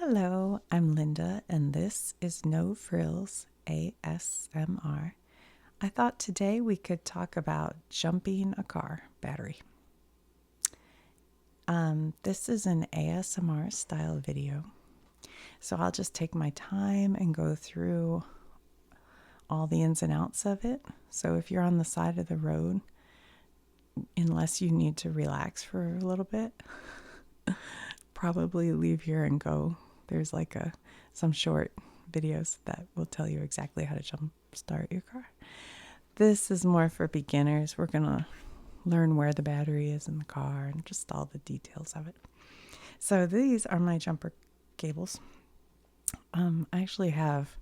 Hello, I'm Linda, and this is No Frills ASMR. I thought today we could talk about jumping a car battery. This is an ASMR style video, so I'll just take my time and go through all the ins and outs of it. So if you're on the side of the road, unless you need to relax for a little bit, probably leave here and go. There's like some short videos that will tell you exactly how to jumpstart your car. This is more for beginners. We're going to learn where the battery is in the car and just all the details of it. So these are my jumper cables. I actually have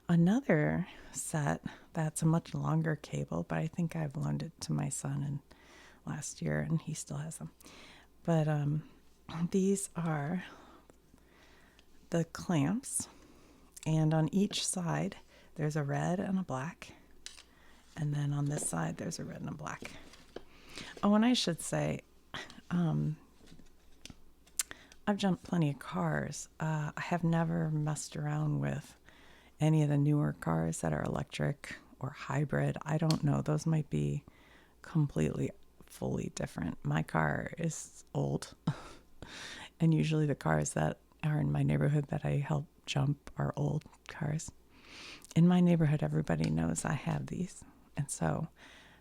another set that's a much longer cable, but I think I've loaned it to my son last year and he still has them. But these are the clamps, and on each side there's a red and a black, and then on this side there's a red and a black. Oh, and I should say, I've jumped plenty of cars. I have never messed around with any of the newer cars that are electric or hybrid. I don't know. Those might be completely, fully different. My car is old, and usually the cars that are in my neighborhood that I help jump are old cars. In my neighborhood, everybody knows I have these, and so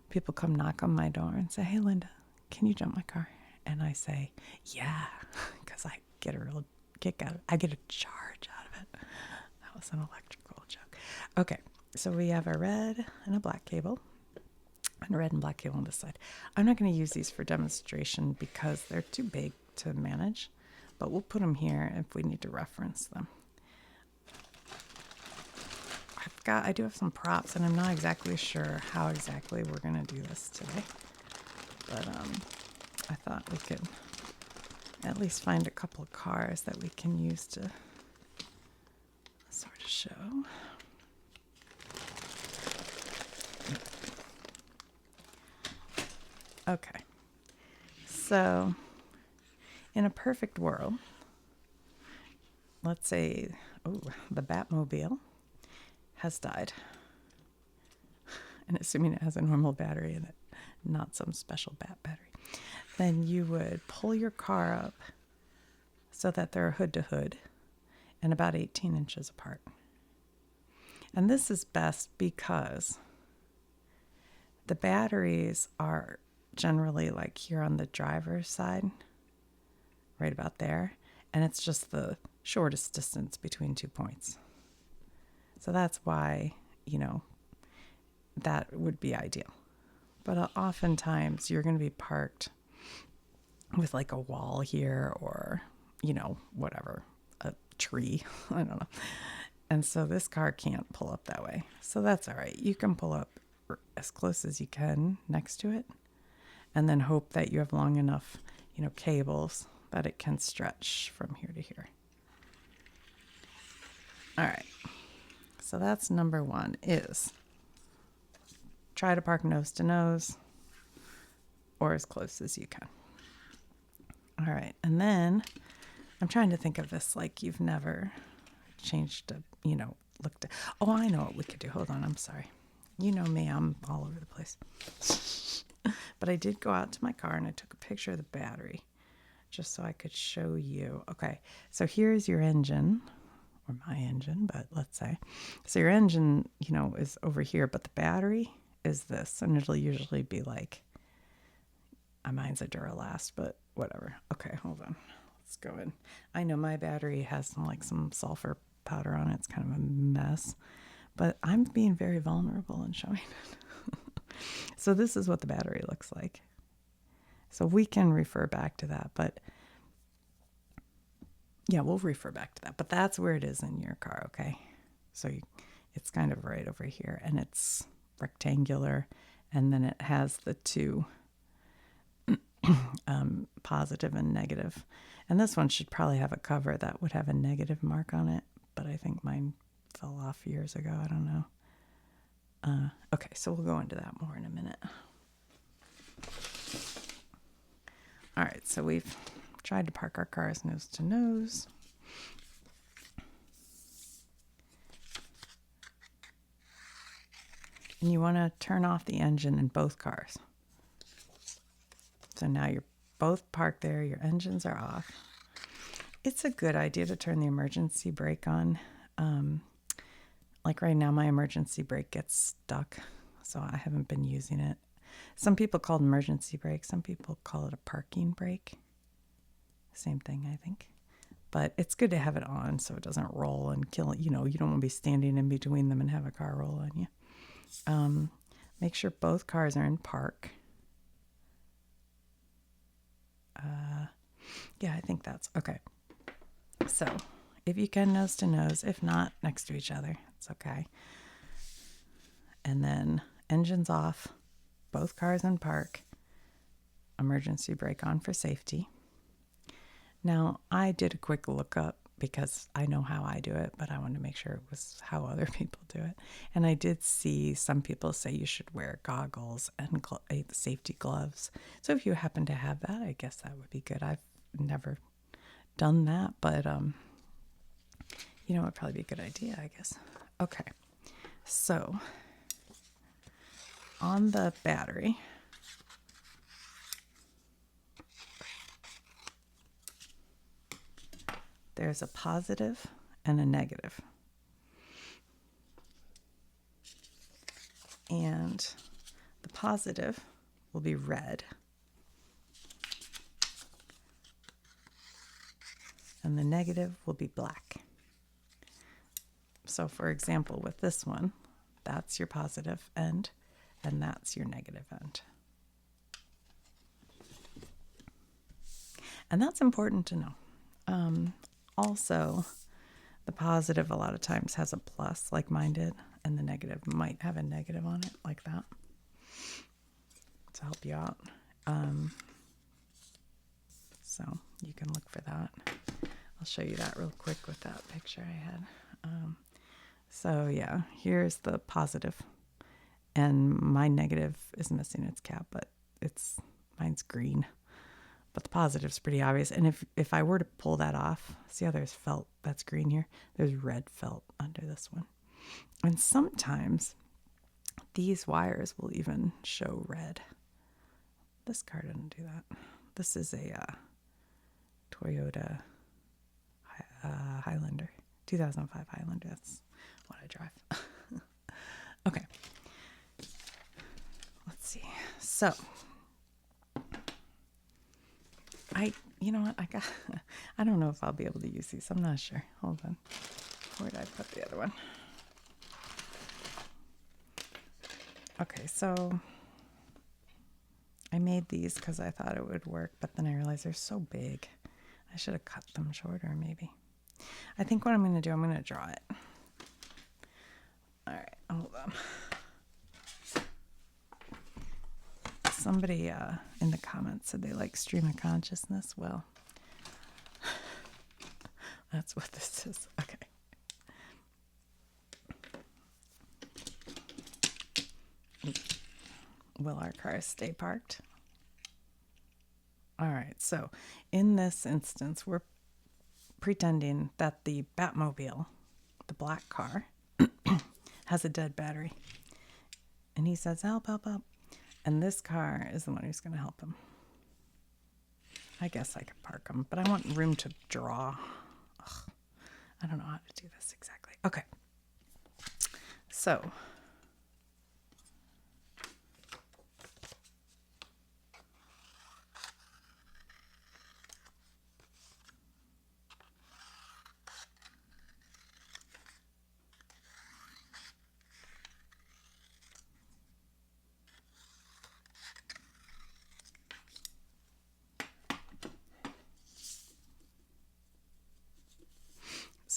people come knock on my door and say, "Hey, Linda, can you jump my car?" And I say, "Yeah," because I get a real kick out of it. I get a charge out of it. That was an electrical joke. Okay, so we have a red and a black cable, and a red and black cable on this side. I'm not going to use these for demonstration because they're too big to manage, but we'll put them here if we need to reference them. I do have some props, and I'm not exactly sure how exactly we're going to do this today, but I thought we could at least find a couple of cars that we can use to sort of show. Okay, so in a perfect world, let's say, the Batmobile has died, and assuming it has a normal battery in it, not some special bat battery, then you would pull your car up so that they're hood to hood and about 18 inches apart. And this is best because the batteries are generally like here on the driver's side, right about there, and it's just the shortest distance between 2 points. So that's why, that would be ideal. But oftentimes you're going to be parked with like a wall here or, whatever, a tree, I don't know. And so this car can't pull up that way. So that's all right. You can pull up as close as you can next to it and then hope that you have long enough, cables that it can stretch from here to here. All right. So that's number one, is try to park nose to nose or as close as you can. All right. And then I'm trying to think of this like you've never changed looked at. Oh, I know what we could do. Hold on. I'm sorry. You know me. I'm all over the place. But I did go out to my car and I took a picture of the battery just so I could show you. Okay. So here's your engine. Or my engine, but let's say. So your engine, is over here, but the battery is this, and it'll usually be like, mine's a Duralast, but whatever. Okay, hold on. Let's go in. I know my battery has some sulfur powder on it. It's kind of a mess, but I'm being very vulnerable and showing it. So this is what the battery looks like. So we can refer back to that, but yeah, we'll refer back to that, but that's where it is in your car, okay? So it's kind of right over here, and it's rectangular, and then it has the two positive and negative. And this one should probably have a cover that would have a negative mark on it, but I think mine fell off years ago. I don't know. Okay, so we'll go into that more in a minute. All right, so we've tried to park our cars nose to nose. And you want to turn off the engine in both cars. So now you're both parked there, your engines are off. It's a good idea to turn the emergency brake on. Like right now, my emergency brake gets stuck, so I haven't been using it. Some people call it emergency brake. Some people call it a parking brake. Same thing, I think. But it's good to have it on so it doesn't roll and kill. You know, you don't want to be standing in between them and have a car roll on you. Make sure both cars are in park. Yeah, I think that's okay. So if you can, nose to nose. If not, next to each other. It's okay. And then engines off, both cars in park, emergency brake on for safety. Now, I did a quick lookup because I know how I do it, but I wanted to make sure it was how other people do it. And I did see some people say you should wear goggles and safety gloves. So if you happen to have that, I guess that would be good. I've never done that, but you know, it'd probably be a good idea, I guess. Okay, so on the battery, there's a positive and a negative. And the positive will be red. And the negative will be black. So for example, with this one, that's your positive end and that's your negative end. And that's important to know. Also, the positive a lot of times has a plus like mine did, and the negative might have a negative on it like that to help you out. So you can look for that. I'll show you that real quick with that picture I had. So yeah, here's the positive, and my negative is missing its cap, but mine's green. But the positive's pretty obvious. And if I were to pull that off, see how there's felt that's green here? There's red felt under this one. And sometimes these wires will even show red. This car didn't do that. This is a Toyota Highlander, 2005 Highlander. That's what I drive. Okay. Let's see. So, you know what? I don't know if I'll be able to use these. I'm not sure. Hold on. Where did I put the other one? Okay, so I made these because I thought it would work, but then I realized they're so big. I should have cut them shorter, maybe. I think what I'm going to do, I'm going to draw it. All right, hold on. Somebody in the comments said they like stream of consciousness. Well, that's what this is. Okay. Will our cars stay parked? All right, so in this instance, we're pretending that the Batmobile, the black car, has a dead battery. And he says, help, help, help. And this car is the one who's going to help him. I guess I could park him, but I want room to draw. Ugh, I don't know how to do this exactly. Okay. So,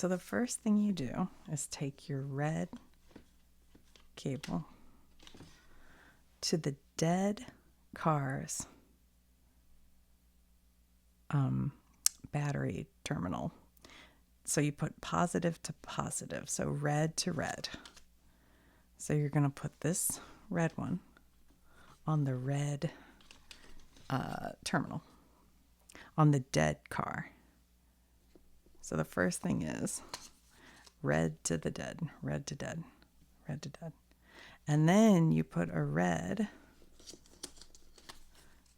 the first thing you do is take your red cable to the dead car's battery terminal. So you put positive to positive, so red to red. So you're going to put this red one on the red terminal on the dead car. So the first thing is red to the dead, red to dead, red to dead. And then you put a red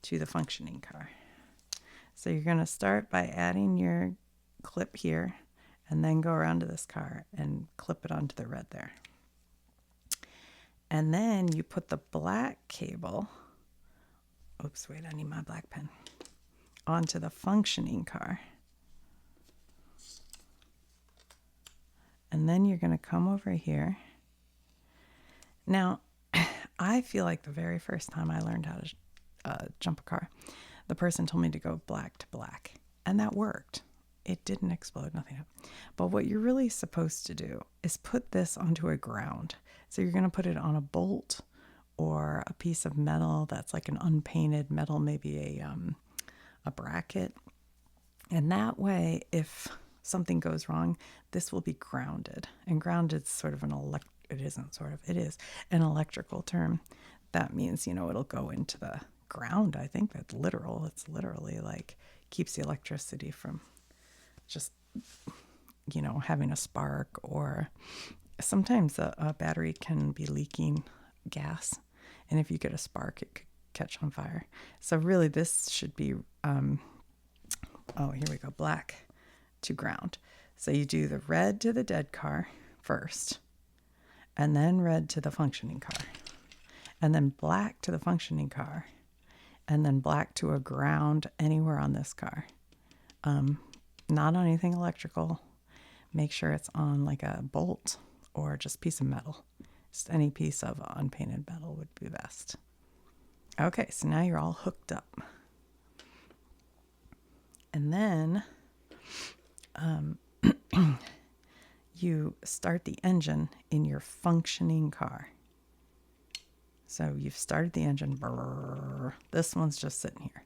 to the functioning car. So you're going to start by adding your clip here and then go around to this car and clip it onto the red there. And then you put the black cable, oops, wait, I need my black pen, onto the functioning car. And then you're going to come over here. Now, I feel like the very first time I learned how to jump a car, the person told me to go black to black, and that worked. It didn't explode, nothing happened. But what you're really supposed to do is put this onto a ground. So you're going to put it on a bolt or a piece of metal that's like an unpainted metal, maybe a bracket. And that way, if something goes wrong, this will be grounded. And grounded is sort of it is an electrical term. That means, it'll go into the ground. I think that's literal. It's literally like keeps the electricity from just, having a spark, or sometimes a battery can be leaking gas. And if you get a spark, it could catch on fire. So really this should be, here we go, black to ground. So you do the red to the dead car first, and then red to the functioning car, and then black to the functioning car, and then black to a ground anywhere on this car. Not on anything electrical. Make sure it's on like a bolt or just piece of metal. Just any piece of unpainted metal would be best. Okay, so now you're all hooked up. And then you start the engine in your functioning car. So you've started the engine. Brrr, this one's just sitting here.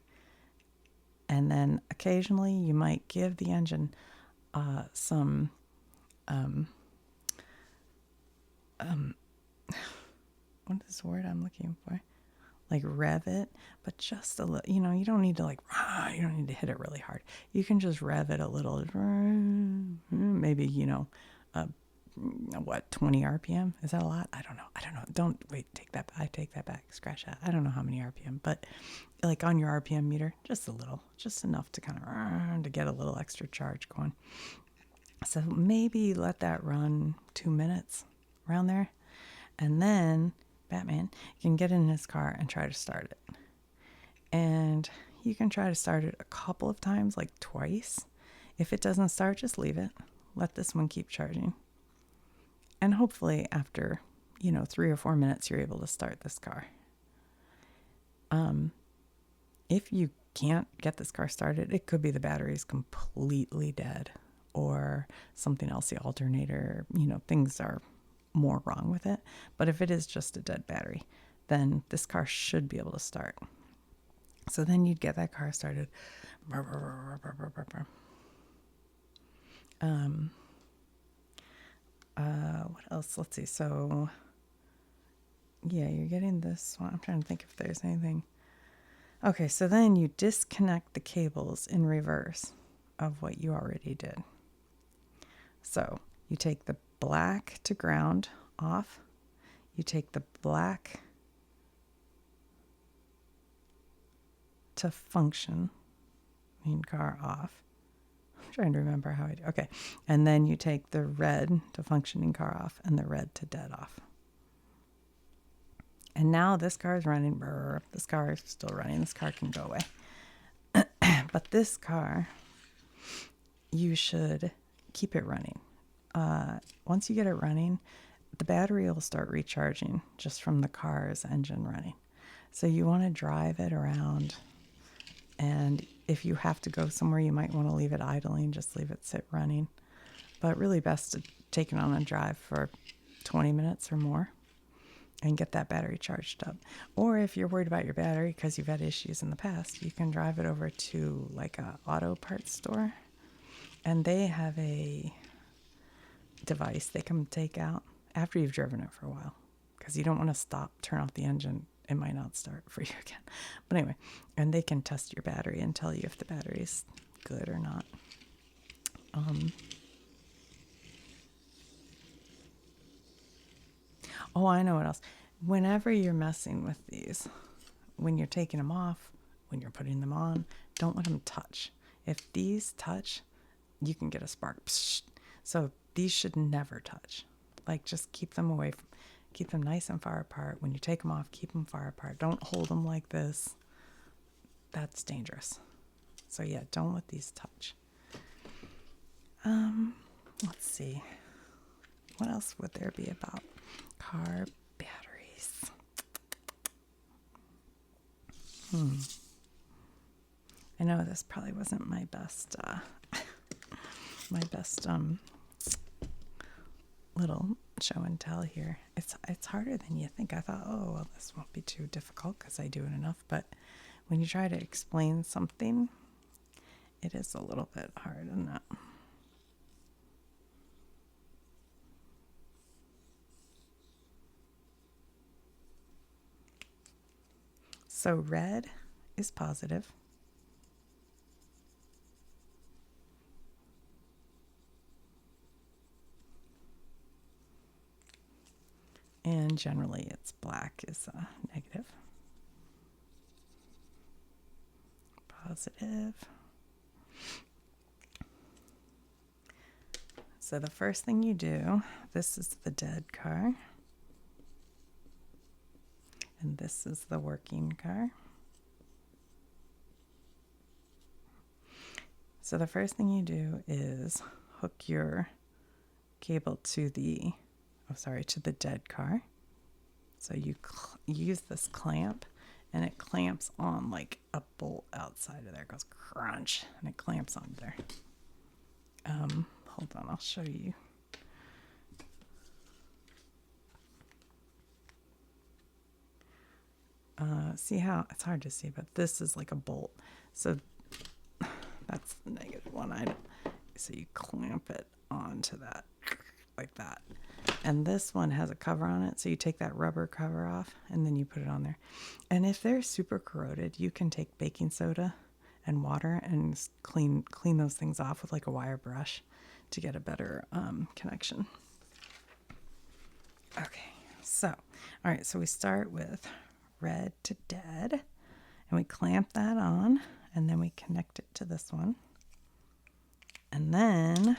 And then occasionally you might give the engine some, what is the word I'm looking for? Like rev it, but just a little, you don't need to you don't need to hit it really hard. You can just rev it a little, maybe, 20 RPM? Is that a lot? I don't know. Don't wait, I take that back. Scratch that. I don't know how many RPM, but like on your RPM meter, just a little, just enough to kind of, to get a little extra charge going. So maybe let that run 2 minutes around there. And then Batman can get in his car and try to start it. And you can try to start it a couple of times, like twice. If it doesn't start, just leave it. Let this one keep charging. And hopefully after, 3 or 4 minutes, you're able to start this car. If you can't get this car started, it could be the battery's completely dead or something else, the alternator, things are more wrong with it. But if it is just a dead battery, then this car should be able to start. So then you'd get that car started. What else? Let's see. So yeah, you're getting this one. I'm trying to think if there's anything. Okay, so then you disconnect the cables in reverse of what you already did. So you take the black to ground off. You take the black to function main car off. I'm trying to remember how I do. Okay. And then you take the red to functioning car off and the red to dead off. And now this car is running. Brr, this car is still running. This car can go away. But this car, you should keep it running. Once you get it running, the battery will start recharging just from the car's engine running. So you want to drive it around. And if you have to go somewhere, you might want to leave it idling, just leave it sit running. But really best to take it on a drive for 20 minutes or more and get that battery charged up. Or if you're worried about your battery because you've had issues in the past, you can drive it over to like a auto parts store, and they have a device they can take out after you've driven it for a while, because you don't want to turn off the engine. It might not start for you again. But anyway, and they can test your battery and tell you if the battery's good or not. Oh, I know what else. whenever you're messing with these, when you're taking them off, when you're putting them on, don't let them touch. If these touch, you can get a spark. Psh. So these should never touch. Like, just keep them away from, keep them nice and far apart. When you take them off, keep them far apart. Don't hold them like this. That's dangerous. So yeah, don't let these touch. Let's see. What else would there be about car batteries? I know this probably wasn't my best little show and tell here. It's harder than you think. I thought, oh well, this won't be too difficult because I do it enough, but when you try to explain something, it is a little bit hard, isn't it? So red is positive. And generally it's black is negative. Positive. So the first thing you do, this is the dead car. And this is the working car. So the first thing you do is hook your cable to the, to the dead car. So you use this clamp, and it clamps on like a bolt outside of there. It goes crunch, and it clamps on there. Hold on, I'll show you. See how it's hard to see, but this is like a bolt. So that's the negative one. So you clamp it onto that like that. And this one has a cover on it. So you take that rubber cover off and then you put it on there. And if they're super corroded, you can take baking soda and water and clean those things off with like a wire brush to get a better connection. Okay, so, all right, so we start with red to dead, and we clamp that on, and then we connect it to this one. And then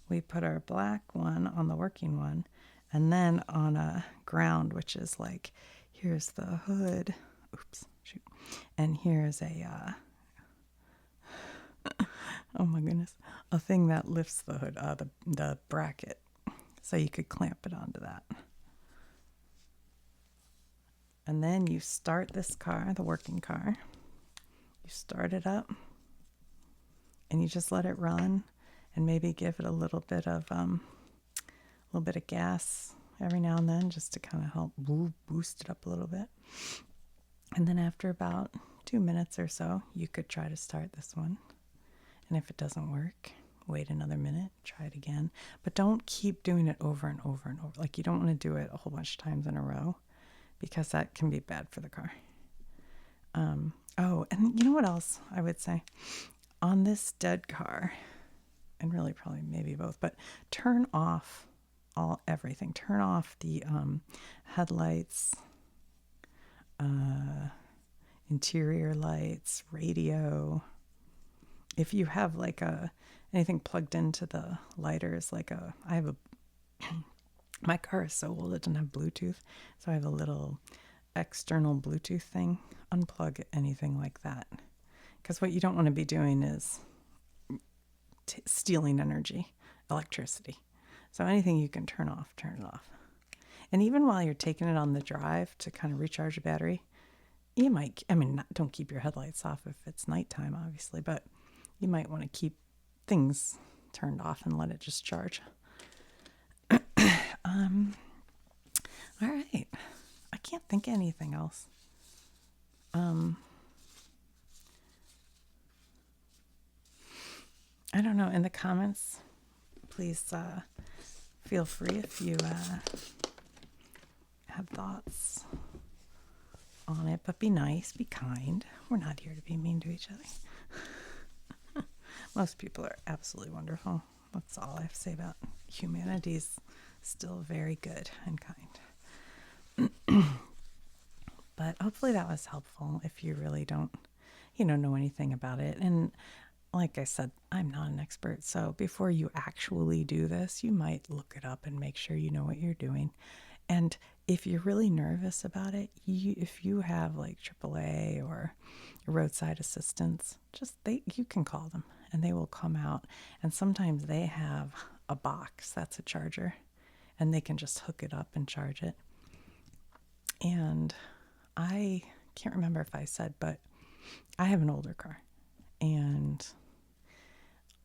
we put our black one on the working one, and then on a ground, which is like, here's the hood, oops, shoot, and here's a, oh my goodness, a thing that lifts the hood, the bracket, so you could clamp it onto that. And then you start this car, the working car, you start it up, and you just let it run, and maybe give it a little bit of gas every now and then, just to kind of help boost it up a little bit. And then after about 2 minutes or so, you could try to start this one. And if it doesn't work, wait another minute, try it again. But don't keep doing it over and over and over. Like, you don't want to do it a whole bunch of times in a row, because that can be bad for the car. Oh, and you know what else I would say? On this dead car, and really probably maybe both, but turn off everything. Turn off the headlights, interior lights, radio. If you have like anything plugged into the lighters, like I have my car is so old it doesn't have Bluetooth, so I have a little external Bluetooth thing. Unplug anything like that, because what you don't want to be doing is stealing electricity. So anything you can turn off, turn it off. And even while you're taking it on the drive to kind of recharge the battery, you might, don't keep your headlights off if it's nighttime, obviously, but you might want to keep things turned off and let it just charge. All right. I can't think of anything else. I don't know. In the comments, please feel free if you have thoughts on it. But be nice, be kind. We're not here to be mean to each other. Most people are absolutely wonderful. That's all I have to say about humanity's Still very good and kind. But hopefully that was helpful if you really don't, know anything about it. And like I said, I'm not an expert. So before you actually do this, you might look it up and make sure you know what you're doing. And if you're really nervous about it, if you have like AAA or roadside assistance, you can call them and they will come out. And sometimes they have a box that's a charger and they can just hook it up and charge it. And I can't remember if I said, but I have an older car. And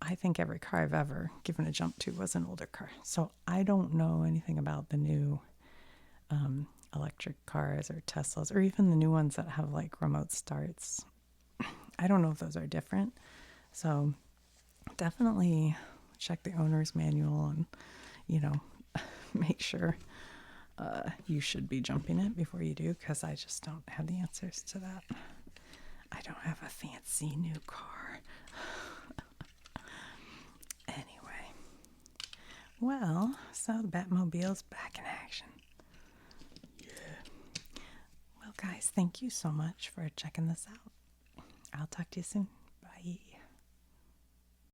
I think every car I've ever given a jump to was an older car. So I don't know anything about the new electric cars or Teslas or even the new ones that have like remote starts. I don't know if those are different. So definitely check the owner's manual and, make sure you should be jumping it before you do, because I just don't have the answers to that. I don't have a fancy new car. Anyway, well, so the Batmobile's back in action. Yeah. Well, guys, thank you so much for checking this out. I'll talk to you soon. Bye.